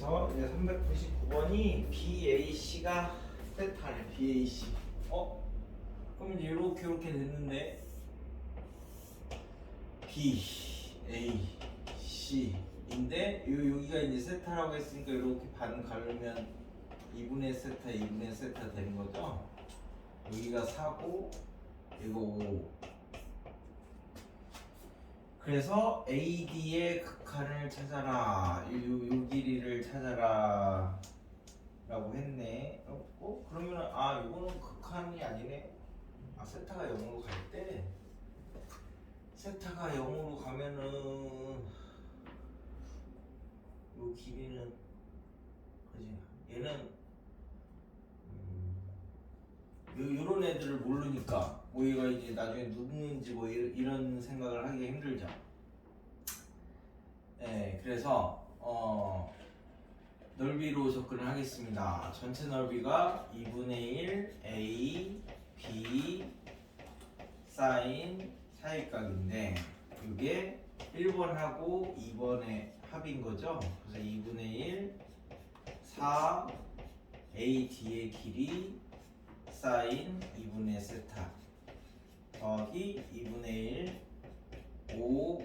그래서 이제 399번이 BAC가 세타래. BAC. 그럼 이제 이렇게 됐는데 BAC인데 여기가 이제 세타라고 했으니까 이렇게 반 가르면 2분의 세타 2분의 세타 되는 거죠. 여기가 4고 이거 5. 그래서 AD의 극한을 찾아라. 요 길이를 찾아라 라고 했네. 그러면 이거는 극한이 아니네. 세타가 0으로 갈 때 세타가 0으로 가면은 요 길이는 그지? 얘는 요런 애들을 모르니까 뭐 얘가 이제 나중에 누군지 뭐 이런 생각을 하기 힘들죠. 네, 그래서 넓이로 접근을 하겠습니다. 전체 넓이가 2분의 1 A, B, 사인 사익각인데 이게 1번하고 2번의 합인 거죠. 그래서 2분의 1 4 AD의 길이 사인 2분의 세타 더하기 2분의 1 5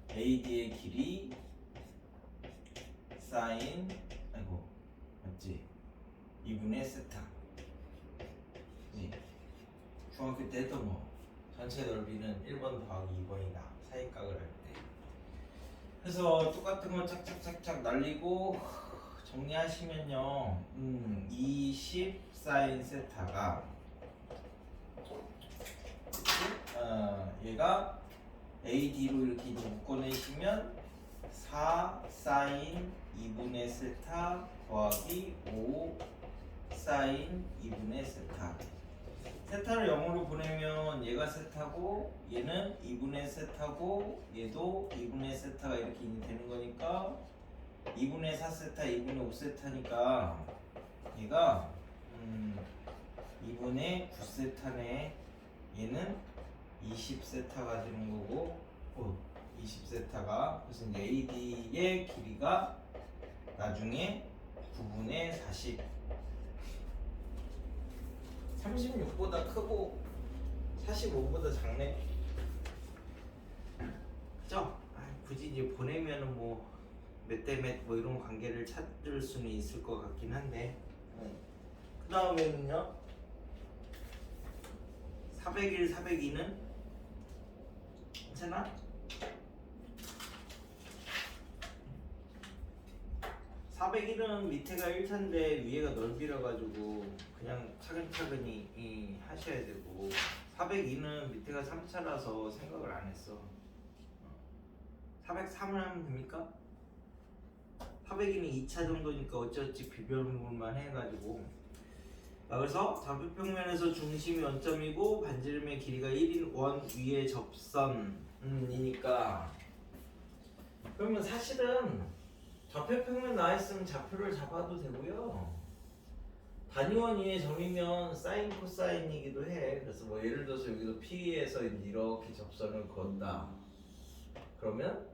AD의 길이 사인 맞지? 2분의 세타. 그치? 중학교 때 했던 거 전체 넓이는 1번 더하기 2번이다 사익각을 할 때. 그래서 똑같은 거 착착착착 날리고 정리하시면요 20 사인 세타가 얘가 AD로 이렇게 묶어내시면 4 사인 2분의 세타 더하기 5 사인 2분의 세타. 세타를 0으로 보내면 얘가 세타고 얘는 2분의 세타고 얘도 2분의 세타가 이렇게 되는 거니까 2분의 4세타 2분의 5세타니까 얘가 2분의 9세타네. 얘는 20세타가 되는 거고 20세타가 그래서 이제 AD의 길이가 나중에 9분의 40 36보다 크고 45보다 작네. 그죠? 굳이 이제 보내면은 뭐 몇 대 몇 뭐 이런 관계를 찾을 수는 있을 것 같긴 한데 그 다음에는요 401, 402는 괜찮아? 401은 밑에가 1차인데 위에가 넓이라 가지고 그냥 차근차근히 하셔야 되고 402는 밑에가 3차라서 생각을 안 했어. 403을 하면 됩니까? 402는 2차 정도니까 어찌어찌 비벼볼만 해가지고 그래서 좌표평면에서 중심이 원점이고 반지름의 길이가 1인 원 위의 접선이니까 그러면 사실은 좌표평면 나와있으면 좌표를 잡아도 되고요. 단위원 위의 점이면 사인 코사인이기도 해. 그래서 뭐 예를 들어서 여기도 P에서 이렇게 접선을 건다. 그러면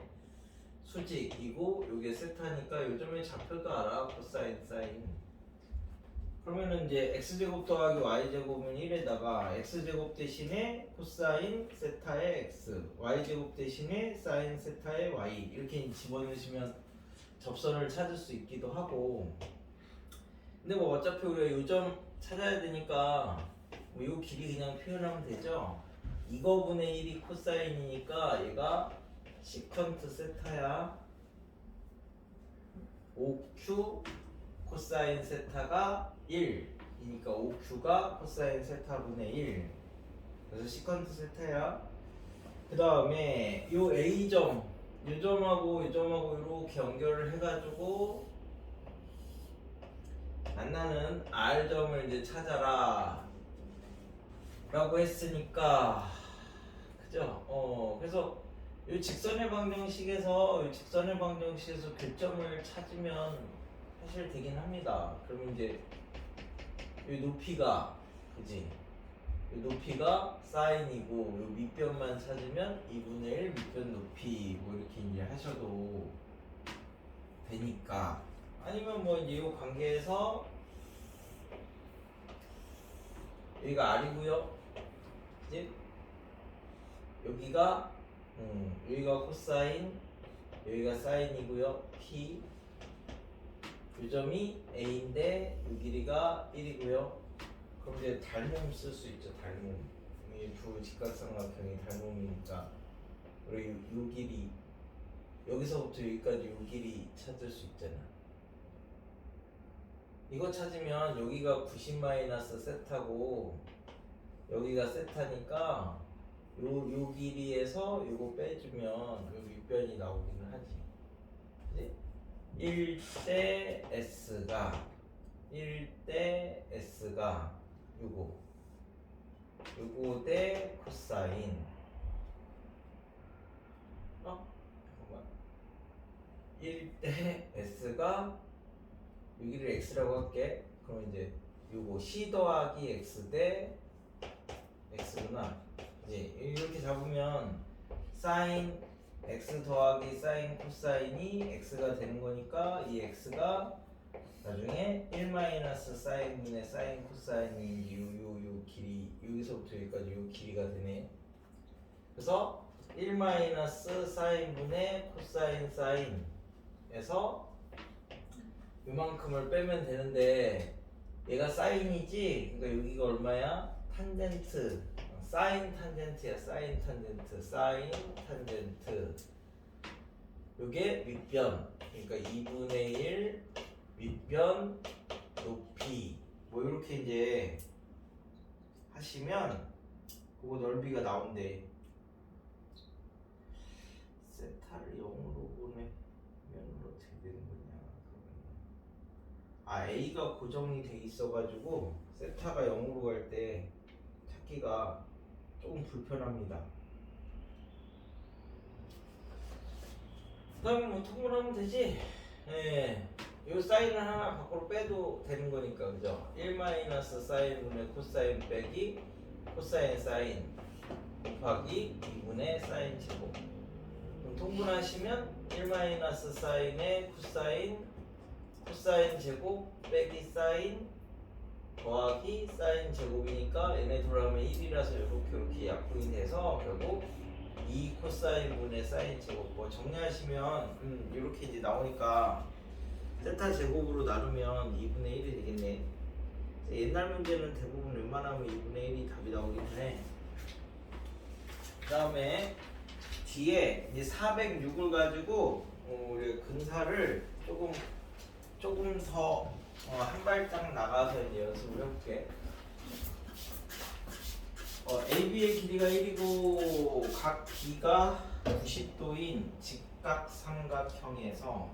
수직이고 여기에 세타니까 요즘에 좌표도 알아. 코사인 사인. 그러면은 이제 x제곱 더하기 y제곱은 1에다가 x제곱 대신에 코사인 세타의 x, y제곱 대신에 사인 세타의 y 이렇게 집어넣으시면 접선을 찾을 수 있기도 하고. 근데 뭐 어차피 우리가 요점 찾아야 되니까 뭐 요 길이 그냥 표현하면 되죠. 2거분의 1이 코사인이니까 얘가 시컨트 세타야. 5q 코사인 세타가 1이니까 5q가 코사인 세타분의 1. 그래서 시컨트 세타야. 그 다음에 요 A점 요 점하고 요 점하고 이렇게 연결을 해가지고 만나는 R점을 이제 찾아라 라고 했으니까 그죠? 그래서 이 직선의 방정식에서 교점을 찾으면 사실 되긴 합니다. 그러면 이제 이 높이가 그지? 이 높이가 사인이고 이 밑변만 찾으면 2분의 1 밑변 높이 뭐 이렇게 이제 하셔도 되니까 아니면 뭐 이제 이 관계에서 여기가 R이고요. 그치? 여기가 코사인, 여기가 사인이고요. P. 이 점이 A인데 이 길이가 1이고요. 그럼 이제 닮음 쓸 수 있죠. 닮음. 이 두 직각삼각형이 닮음이니까 우리 이 길이 여기서부터 여기까지 이 길이 찾을 수 있잖아. 이거 찾으면 여기가 90 마이너스 세타고 여기가 세타니까 요 길이에서 요거 빼주면 요 윗변이 나오기는 하지. 그치? 1대 S가 1대 S가 요거 대 코사인 잠깐만 1대 S가 여기를 X라고 할게. 그럼 이제 요거 C 더하기 X 대 X구나. 이제 이렇게 잡으면 사인 X 더하기 사인 코사인이 X가 되는 거니까 이 X가 나중에 1 마이너스 사인분의 사인 코사인이 요 길이 여기서부터 여기까지 요 길이가 되네. 그래서 1 마이너스 사인분의 코사인 사인에서 요만큼을 빼면 되는데 얘가 사인이지. 그러니까 여기가 얼마야? 탄젠트. 사인 탄젠트야. 사인 탄젠트. 사인 탄젠트. 요게 윗변. 그러니까 2분의 1 윗변 높이. 뭐 이렇게 이제 하시면 그거 넓이가 나온대. 세타를 0으로 보내면 어떻게 되는 거냐? A가 고정이 돼 있어가지고 세타가 0으로 갈 때 찾기가 조금 불편합니다. 그 다음에 뭐 통분하면 되지. 예. 요 사인을 하나 밖으로 빼도 되는 거니까, 그죠? 1 마이너스 사인분의 코사인 빼기 코사인 사인 곱하기 2분의 사인 제곱. 그럼 통분하시면 1 마이너스 사인의 코사인 제곱 빼기 사인 더하기 사인 제곱이니까 얘네 들어가면 1이라서 이렇게 약분이 돼서 결국 2 코사인 분의 사인 제곱. 뭐 정리하시면 이렇게 이제 나오니까 세타 제곱으로 나누면 2분의 1이 되겠네. 옛날 문제는 대부분 웬만하면 2분의 1이 답이 나오긴 해. 그 다음에 뒤에 이제 406을 가지고 우리 근사를 조금 더 한 발짝 나가서 이제 연습을 해볼게. AB의 길이가 1이고 각 B가 90도인 직각삼각형에서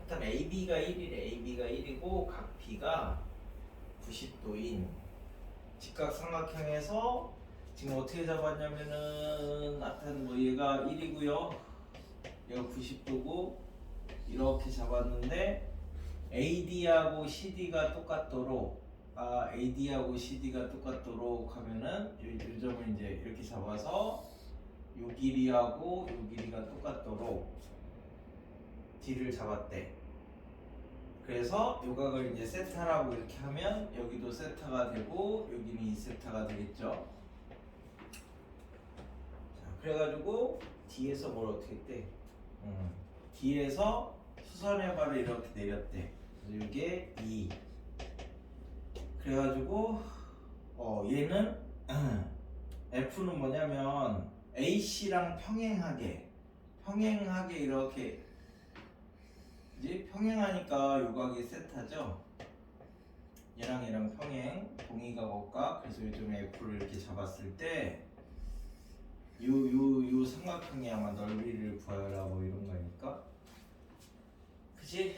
일단 AB가 1이래. AB가 1이고 각 B가 90도인 직각삼각형에서 지금 어떻게 잡았냐면은 하여튼 뭐 얘가 1이고요. 얘가 90도고 이렇게 잡았는데 AD하고 CD가 똑같도록 AD하고 CD가 똑같도록 하면은 이 점을 이제 이렇게 잡아서 요 길이하고 요 길이가 똑같도록 D를 잡았대. 그래서 요 각을 이제 세타라고 이렇게 하면 여기도 세타가 되고 여기는 2세타가 되겠죠. 자, 그래가지고 D에서 뭘 어떻게 했대? D에서 수선의 발을 이렇게 내렸대. 그래서 이게 2. 그래가지고 얘는 F는 뭐냐면 AC랑 평행하게 이렇게 이제 평행하니까 요각이 세타죠. 얘랑 평행 동의각업각. 그래서 요즘에 F를 이렇게 잡았을 때 요 삼각형이 아마 넓이를 구하라 뭐 이런 거니까. 그치?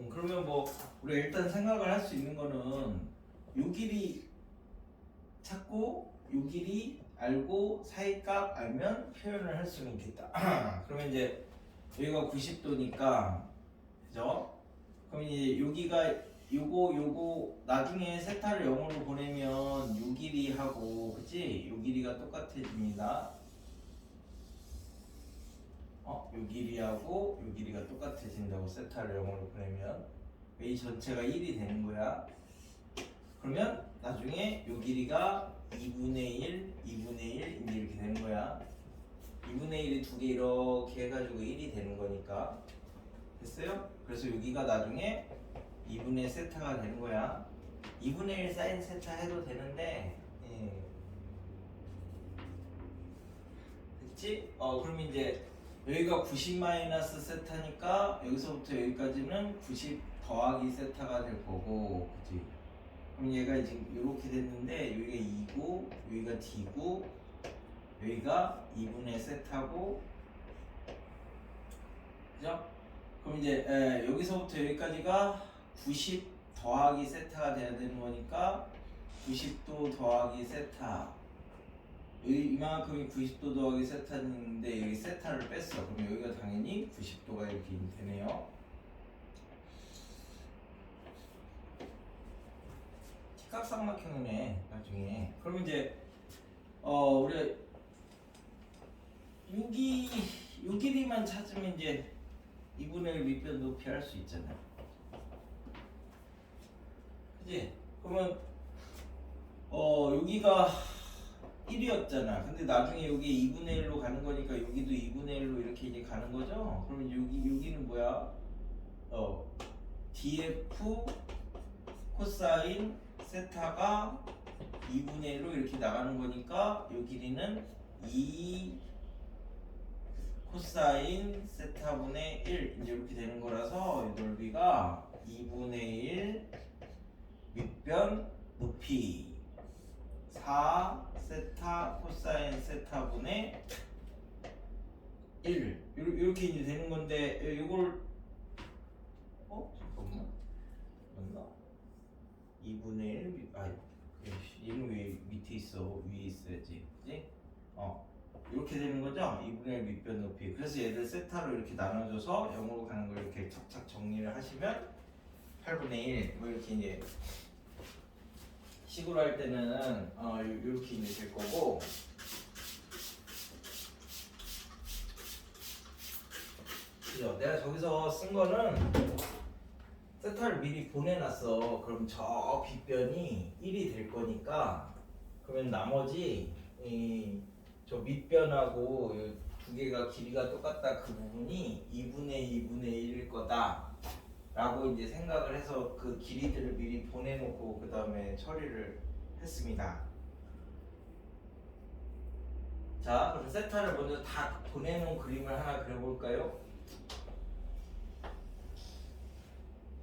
그러면 뭐 우리가 일단 생각을 할 수 있는 거는 요 길이 찾고 요 길이 알고 사이값 알면 표현을 할 수는 있겠다. 그러면 이제 여기가 90도니까 그죠? 그럼 이제 여기가 요거 나중에 세타를 0으로 보내면 요 길이하고 그치? 요 길이가 똑같아집니다. 요 길이하고 요 길이가 똑같아진다고 세타를 0으로 보내면 이 전체가 1이 되는 거야. 그러면 나중에 요 길이가 2분의 1, 2분의 1 이제 이렇게 되는 거야. 2분의 1이 두 개 이렇게 해가지고 1이 되는 거니까 됐어요? 그래서 여기가 나중에 2분의 세타가 되는 거야. 2분의 1 사인 세타 해도 되는데 됐지? 그럼 이제 여기가 90 마이너스 세타니까 여기서부터 여기까지는 90 더하기 세타가 될 거고, 그치? 그럼 얘가 지금 이렇게 됐는데 여기가 2고 여기가 D고 여기가 2분의 세타고, 그죠? 그럼 이제 여기서부터 여기까지가 90 더하기 세타가 돼야 되는 거니까 90도 더하기 세타, 여기 이만큼이 90도 더하기 세타인데 여기 세타를 뺐어. 그럼 여기가 당연히 90도가 이렇게 되네요. 직각삼각형이네 나중에. 그럼 이제 우리 요 길이만 찾으면 이제 2분의 1 밑변 높이 할 수 있잖아. 그치? 그러면 여기가 1이었잖아. 근데 나중에 여기 2분의 1로 가는 거니까 여기도 2분의 1로 이렇게 이제 가는 거죠? 그러면 여기는 뭐야? df 코사인 세타가 2분의 1로 이렇게 나가는 거니까 이 길이는 2 코사인 세타분의 1 이제 이렇게 되는 거라서 이 넓이가 2분의 1 밑변 높이 4 세타 코사인 세타분의 1 이렇게 이제 되는 건데 이걸 잠깐만 맞나? 2분의 1 얘는 왜 밑에 있어? 위에 있어야지, 그지? 이렇게 되는 거죠? 2분의 1 밑변 높이. 그래서 얘를 세타로 이렇게 나눠줘서 0으로 가는 걸 이렇게 착착 정리를 하시면 8분의 1 뭐 이렇게 이제 식으로 할 때는 이렇게 이제 될 거고, 그죠? 내가 저기서 쓴 거는 세타를 미리 보내놨어. 그럼 저 빗변이 1이 될 거니까, 그러면 나머지 저 밑변하고 두 개가 길이가 똑같다 그 부분이 2분의 1일 거다 라고 이제 생각을 해서 그 길이들을 미리 보내놓고 그 다음에 처리를 했습니다. 자, 그럼 세타를 먼저 다 보내놓은 그림을 하나 그려볼까요?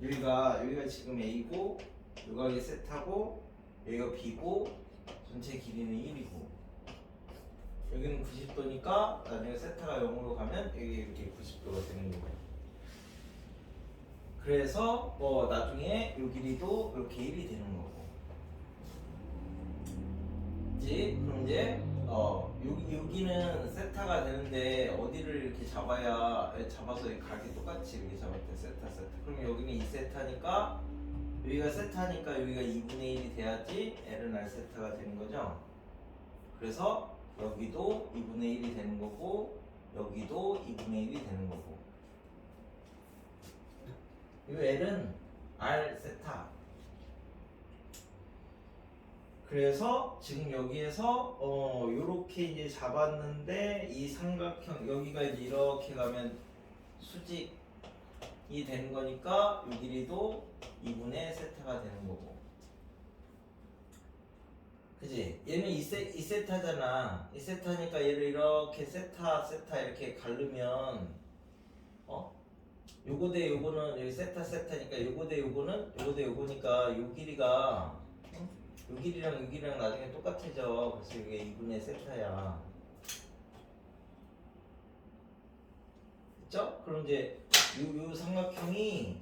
여기가 지금 A고 여기가 세타고 여기가 B고 전체 길이는 1이고 여기는 90도니까 나중에 세타가 0으로 가면 여기 이렇게 90도가 되는 거예요. 그래서 나중에 이 길이도 이렇게 1이 되는 거고, 그치? 그럼 이제 여기는 세타가 되는데 어디를 이렇게 잡아서 각이 똑같이 이렇게 잡았대. 세타. 그럼 여기는 2세타니까 여기가 세타니까 여기가 2분의 1이 돼야지 L은 R 세타가 되는 거죠. 그래서 여기도 2분의 1이 되는 거고 여기도 2분의 1이 되는 거고, 이 L은 R 세타. 그래서 지금 여기에서 요렇게 이제 잡았는데 이 삼각형 여기가 이제 이렇게 가면 수직이 되는 거니까 이 길이도 2분의 세타가 되는 거고, 그지? 얘는 2세타잖아. 2세타니까 얘를 이렇게 세타 이렇게 가르면 요거 대 요거는 여기 세타니까 요거 대 요거니까 요 길이가 요 길이랑 나중에 똑같아져. 그래서 이게 2분의 세타야. 그쵸? 그럼 이제 요 삼각형이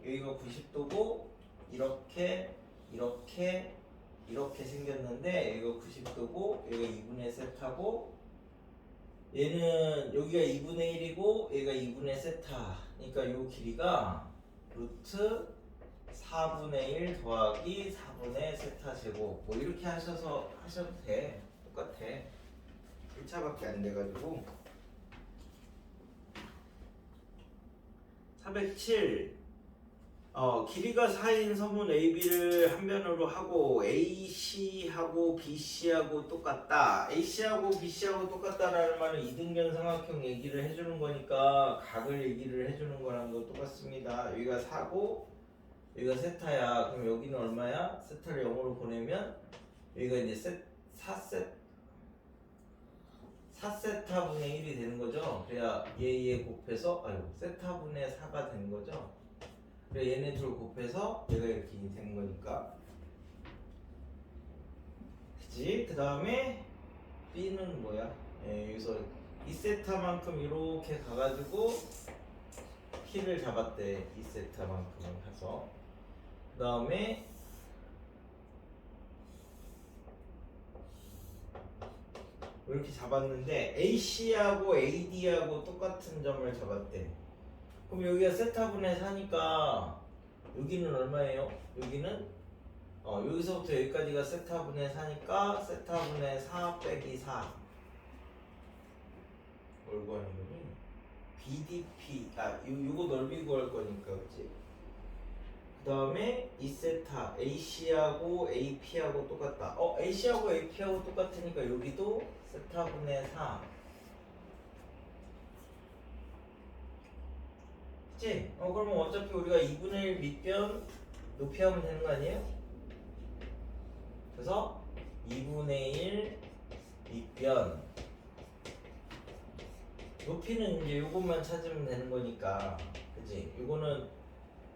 여기가 90도고 이렇게 생겼는데 여기가 90도고 여기가 2분의 세타고 얘는 여기가 2분의 1이고 얘가 2분의 세타. 그러니까 요 길이가 루트 4분의 1 더하기 4분의 세타 제곱 뭐 이렇게 하셔도 돼. 똑같아. 1차밖에 안 돼가지고. 407 길이가 4인 서문 AB를 한 변으로 하고 AC하고 BC하고 똑같다. AC하고 BC하고 똑같다라는 말은 이등변 삼각형 얘기를 해주는 거니까 각을 얘기를 해주는 거랑 거 똑같습니다. 여기가 4고 여기가 세타야. 그럼 여기는 얼마야? 세타를 0으로 보내면 여기가 이제 4세타분의 1이 되는 거죠. 그래야 얘 곱해서 세타분의 4가 되는 거죠. 그래 얘네 둘 곱해서 얘가 이렇게 되는 거니까. 그치? 그 다음에 B는 뭐야? 여기서 2세타만큼 이렇게 가가지고 P를 잡았대. 2세타만큼을 가서. 그 다음에 이렇게 잡았는데 AC하고 AD하고 똑같은 점을 잡았대. 그럼 여기가 세타분의 4니까 여기는 얼마예요? 여기는 여기서부터 여기까지가 세타분의 4니까 세타분의 4 빼기 4 뭘 구하는 거니? BDP 요거 넓이 구할 거니까 그치? 그 다음에 2세타 AC하고 AP하고 똑같다. AC하고 AP하고 똑같으니까 여기도 세타분의 4 그치? 그러면 어차피 우리가 2분의 1 밑변 높이 하면 되는 거 아니에요? 그래서 2분의 1 밑변 높이는 이제 요것만 찾으면 되는 거니까 그치? 요거는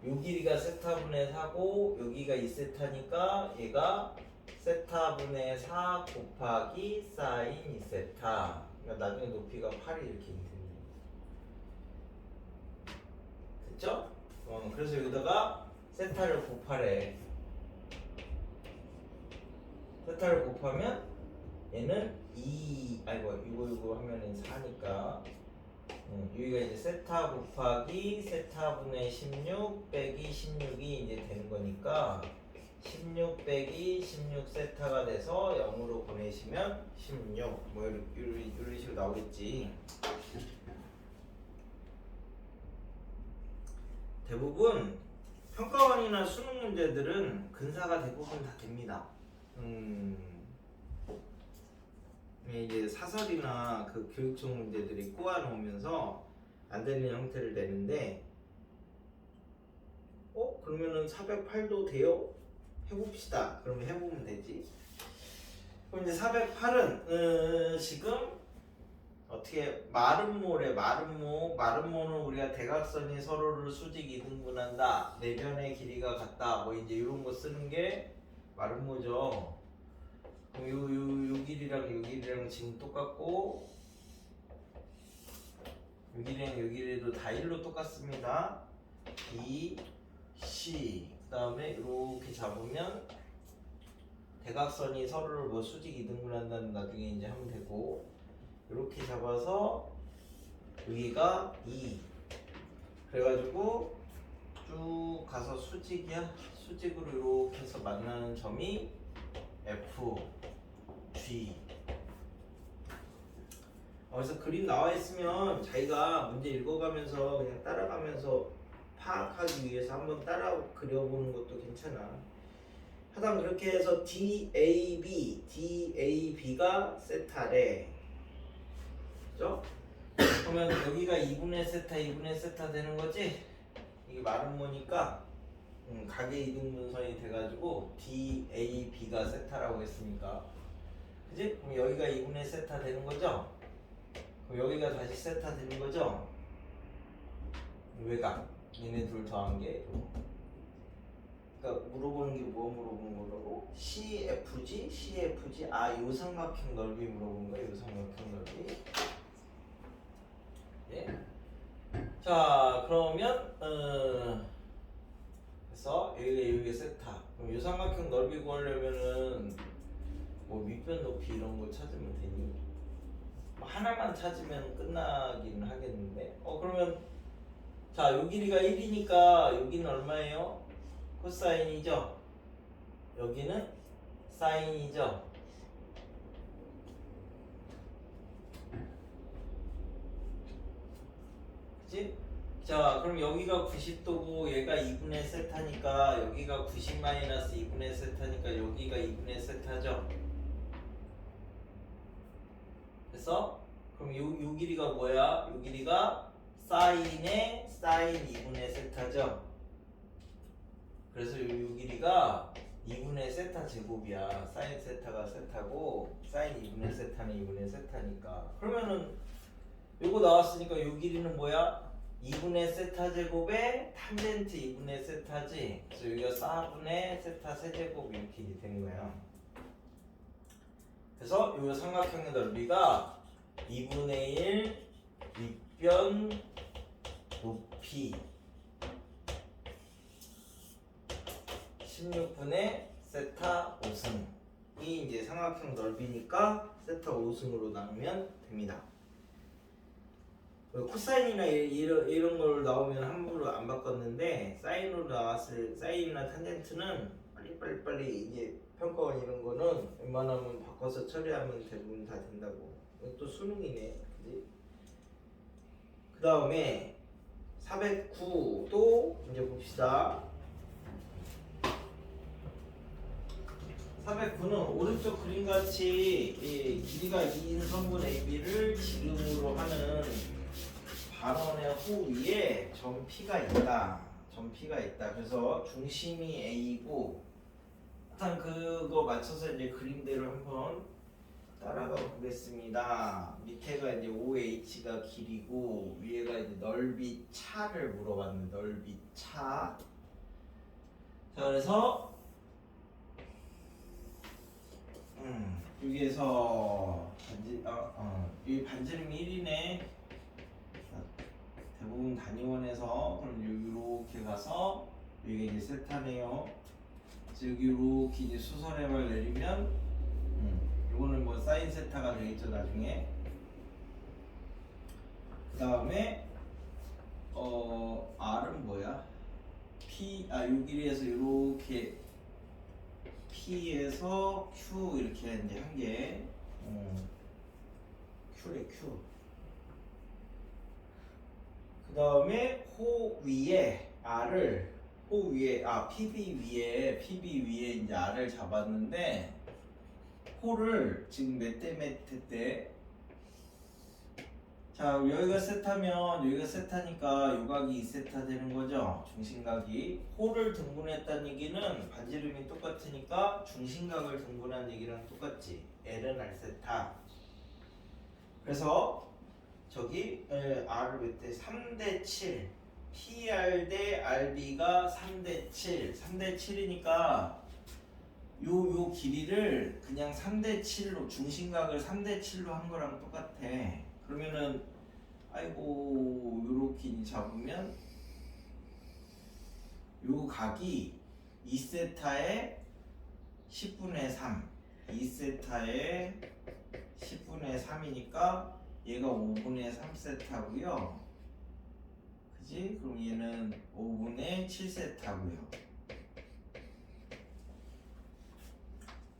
요 길이가 세타분의 4고 여기가 2세타니까 얘가 세타분의 4 곱하기 사인 2세타. 그러니까 나중에 높이가 8이 이렇게 됩니다. 됐죠? 그래서 여기다가 세타를 곱하래. 세타를 곱하면 얘는 2 이거 하면은 4니까 여기가 이제 세타 곱하기 세타분의 16 빼기 16이 이제 되는 거니까 16 빼기 16 세타가 돼서 0으로 보내시면 16 뭐 이런 식으로 나오겠지. 대부분 평가원이나 수능 문제들은 근사가 대부분 다 됩니다. 이제 사설이나 그 교육청 문제들이 꼬아놓으면서 안 되는 형태를 내는데 그러면은 408도 돼요? 해봅시다. 그러면 해보면 되지. 그럼 이제 408은 지금 어떻게 마름모래. 마름모는 우리가 대각선이 서로를 수직 이등분한다. 내변의 길이가 같다. 뭐 이제 이런 거 쓰는 게 마름모죠. 요 길이랑 지금 똑같고 요 길이도 다 1로 똑같습니다. B, C 그 다음에 이렇게 잡으면 대각선이 서로를 뭐 수직 이등분한다는 나중에 이제 하면 되고 이렇게 잡아서 여기가 2 그래가지고 쭉 가서 수직이야. 수직으로 이렇게 해서 만나는 점이 F, G. 그래서 그림 나와 있으면 자기가 문제 읽어가면서 그냥 따라가면서 파악하기 위해서 한번 따라 그려보는 것도 괜찮아. 하다 그렇게 해서 DAB가 세타래. 그죠? 그러면 여기가 2분의 세타 되는 거지? 이게 마름모니까 각의 이등분선이 돼가지고 DAB가 세타라고 했으니까 그지? 그럼 여기가 2분의 세타 되는 거죠? 그럼 여기가 다시 세타 되는 거죠? 외곽 얘네 둘 더한 게 그러니까 물어보는 게 뭐 물어보는 거라고? CFG? 요 삼각형 넓이 물어본 거야. 요 삼각형 넓이. 예. 자 그러면 그래서 여기가 세타. 그럼 요 삼각형 넓이 구하려면은 뭐 밑변 높이 이런 거 찾으면 되니? 뭐 하나만 찾으면 끝나기는 하겠는데. 그러면 자 요 길이가 1이니까 여기는 얼마예요? 코사인이죠. 여기는 사인이죠. 그치? 자, 그럼 여기가 90도고 얘가 2분의 세타니까 여기가 90 마이너스 2분의 세타니까 여기가 2분의 세타죠. 됐어? 그럼 요 길이가 뭐야? 요 길이가 사인의 사인 2분의 세타죠. 그래서 요 길이가 2분의 세타 제곱이야. 사인 세타가 세타고 사인 2분의 세타는 2분의 세타니까. 그러면은 요거 나왔으니까 요 길이는 뭐야? 2분의 세타 제곱에 탄젠트 2분의 세타지. 그래서 여기가 4분의 세타 세제곱 이렇게 된 거야. 그래서 요 삼각형의 넓이가 2분의 1 윗변 높이 16분의 세타 5승이 이제 삼각형 넓이니까 세타 5승으로 나누면 됩니다. 코사인이나 이런 걸 나오면 함부로 안 바꿨는데 사인으로 나왔을 사인이나 탄젠트는 빨리 이제 평가원 이런 거는 웬만하면 바꿔서 처리하면 대부분 다 된다고. 또 수능이네, 그지? 그 다음에 409도 이제 봅시다. 409는 오른쪽 그림같이 길이가 2인 성분 AB를 지름으로 하는 반원의 호 위에 점 P가 있다. 점 P가 있다. 그래서 중심이 A고 일단 그거 맞춰서 이제 그림대로 한번 따라가 보겠습니다. 밑에가 이제 OH가 길이고 위에가 이제 넓이 차를 물어봤는데 넓이 차. 자, 그래서 여기에서 이 반지름이 1이네. 대부분 단위원에서 그럼 이렇게 가서 여기 이제 세타네요. 그래서 여기 이렇게 이제 수선해발 내리면 이거는 뭐 사인 세타가 되겠죠 나중에. 그 다음에 R은 뭐야? 요 길이에서 이렇게 P에서 Q 이렇게 이제 한 개. Q래 Q. 그 다음에 호 위에 R을 PB 위에 이제 R을 잡았는데 호를 지금 몇 대 몇 대? 자, 여기가 세타면 여기가 세타니까 요각이 2세타 되는 거죠. 중심각이. 호를 등분했다는 얘기는 반지름이 똑같으니까 중심각을 등분한 얘기랑 똑같지. L은 R세타. 그래서 저기 R을 몇 대? 3대 7. PR 대 RB가 3대 7. 3대 7이니까 요 길이를 그냥 3대 7로 중심각을 3대 7로 한 거랑 똑같아. 그러면은 아이고 요렇게 잡으면 요 각이 2세타에 10분의 3 2세타에 10분의 3이니까 얘가 5분의 3세타고요. 그지? 그럼 얘는 5분의 7세타고요.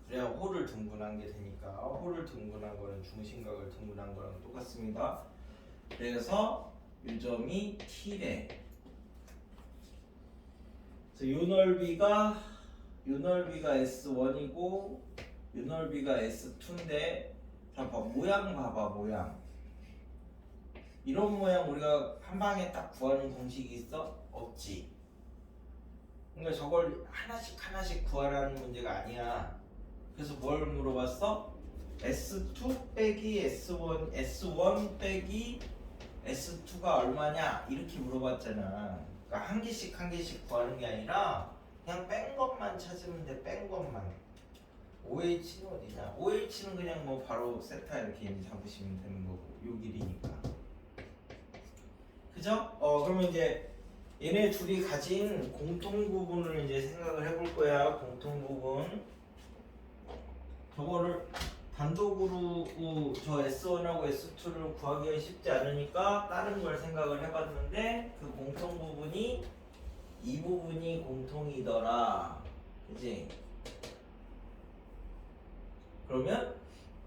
그래야 호를 등분한 게 되니까 호를 등분한 거는 중심각을 등분한 거랑 똑같습니다. 그래서 이 점이 T래. 그래서 요 넓이가 S1이고 요 넓이가 S2인데 자, 모양 봐봐 모양. 이런 모양 우리가 한 방에 딱 구하는 공식이 있어? 없지. 그러니까 저걸 하나씩 구하라는 문제가 아니야. 그래서 뭘 물어봤어? S2 빼기 S1 빼기 S2가 얼마냐? 이렇게 물어봤잖아. 그러니까 한 개씩 구하는 게 아니라 그냥 뺀 것만 찾으면 돼. 뺀 것만. OH는 어디냐? OH는 그냥 뭐 바로 세타 이렇게 이제 잡으시면 되는 거고 요 길이니까. 그죠? 그러면 이제 얘네 둘이 가진 공통 부분을 이제 생각을 해볼 거야. 공통 부분. 저거를 단독으로 저 S1하고 S2를 구하기가 쉽지 않으니까 다른 걸 생각을 해봤는데 그 공통 부분이 이 부분이 공통이더라. 그지? 그러면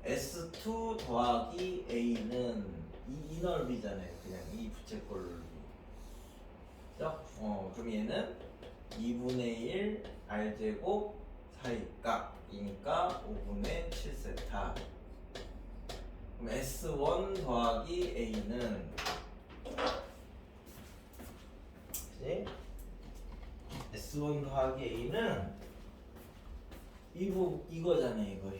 S2 더하기 A는 이 넓이잖아요. 그냥 이 부채꼴 넓이. 그죠? 그럼 얘는 2분의 1 r제곱 사이값이니까 5분의 7세타. 그럼 S1 더하기 A는 그치? S1 더하기 A는 이거잖아요. 이거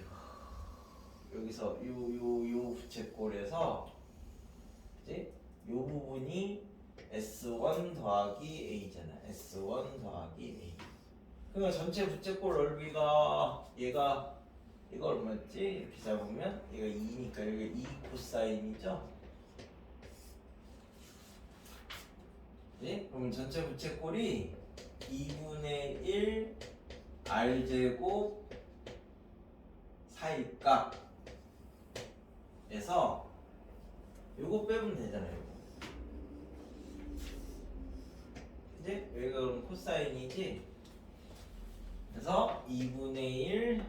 여기서 요 부채꼴에서 그치? 요 부분이 S1 더하기 A잖아. S1 더하기 A. 그러니까 전체 부채꼴 넓이가 얘가 이거 얼마였지? 이렇게 잡으면 얘가 2니까 여기 2 코사인이죠? 그치? 그럼 전체 부채꼴이 2분의 1 r제곱 사이값에서 요거 빼면 되잖아요. 그치? 여기가 그럼 코사인이지? 그래서 2분의 1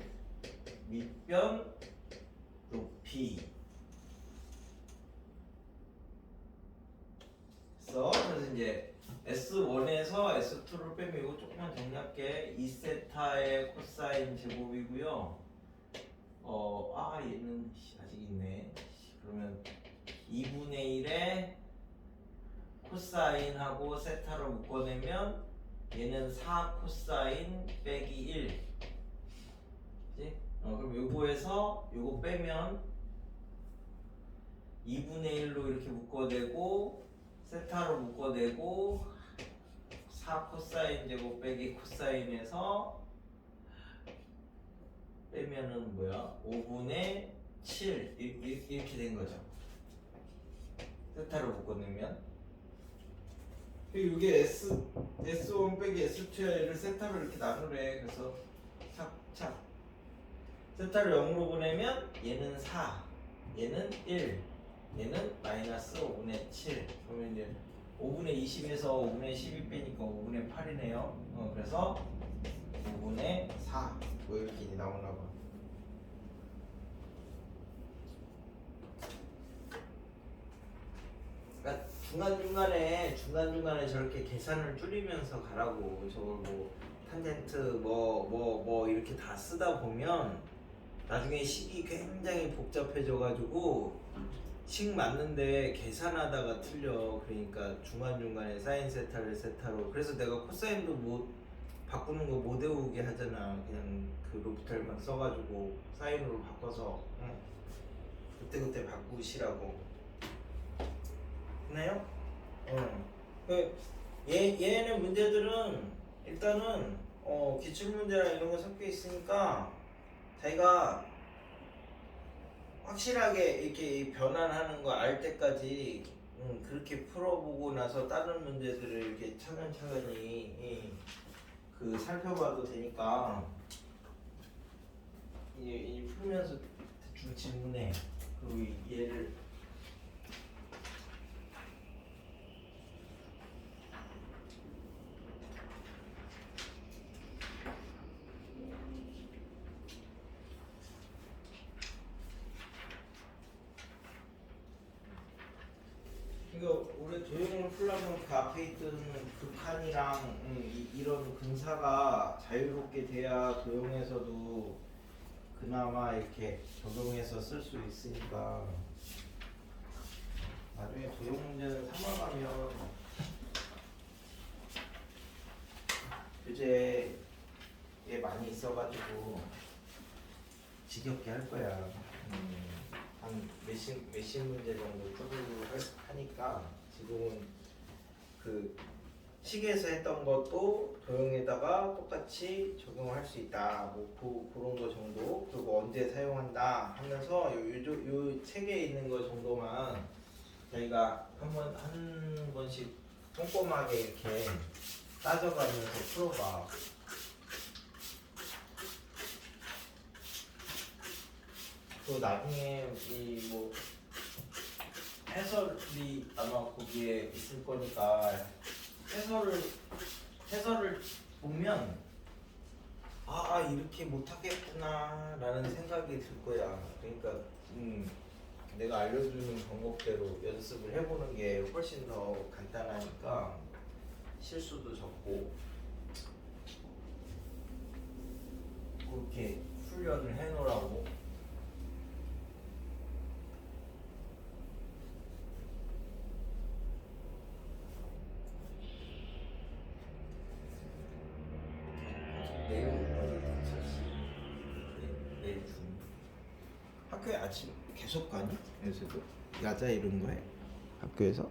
밑변 높이. 그래서 이제 S1에서 S2를 빼면 이거 조금만 정리할게. 2세타의 코사인 제곱이고요. 얘는 아직 있네. 그러면 2분의 1에 코사인하고 세타로 묶어내면 얘는 4 코사인 빼기 1. 그치? 그럼 요거에서 요거 빼면 2분의 1로 이렇게 묶어내고 세타로 묶어내고 4 코사인 제곱 빼기 코사인에서 빼면은 뭐야? 5분의 7 이렇게 된 거죠. 세타로 묶어내면 이게 S1 빼기 S2야. 얘를 세타로 이렇게 나누래. 그래서 착착 세타를 0으로 보내면 얘는 4, 얘는 1, 얘는 마이너스 5분의 7. 그러면 이제 5분의 20에서 5분의 12 빼니까 5분의 8이네요. 그래서 5분의 4 뭐 이렇게 나오나 봐. 그러니까 중간중간에 저렇게 계산을 줄이면서 가라고. 저걸 뭐 탄젠트 뭐 이렇게 다 쓰다 보면 나중에 식이 굉장히 복잡해져가지고 식 맞는데 계산하다가 틀려. 그러니까 중간중간에 사인 세타를 세타로. 그래서 내가 코사인도 뭐 바꾸는 거 못 외우게 하잖아. 그냥 그 로프텔만 써가지고 사인으로 바꿔서 그때 바꾸시라고. 됐나요? 얘네 문제들은 일단은 기출문제랑 이런 거 섞여 있으니까 자기가 확실하게 이렇게 변환하는 거 알 때까지 그렇게 풀어보고 나서 다른 문제들을 이렇게 차근차근히 그 살펴봐도 되니까 이 풀면서 대충 질문해. 그리고 얘를 이거 우리 도형을 풀려면 그 앞에 있던 극한이랑 이런 근사가 자유롭게 돼야 도형에서도 그나마 이렇게 적용해서 쓸 수 있으니까. 나중에 도형 문제는 삼아가면 교재에 많이 있어가지고 지겹게 할 거야. 한 몇십 문제 정도 쭈루루 하니까 지금은 그 식에서 했던 것도 도형에다가 똑같이 적용할 수 있다. 뭐 그런 거 정도. 그리고 언제 사용한다 하면서 요 책에 있는 거 정도만 저희가 한 번씩 꼼꼼하게 이렇게 따져가면서 풀어봐. 또 나중에 이 뭐 해설이 아마 거기에 있을 거니까 해설을 보면 이렇게 못하겠구나 라는 생각이 들 거야. 그러니까 내가 알려주는 방법대로 연습을 해보는 게 훨씬 더 간단하니까 실수도 적고 그렇게 훈련을 해놓으라고. 내일 어디 다쳤지? 내일 중. 학교에 아침 계속 가니? 요새도 야자 이런 거 해? 학교에서?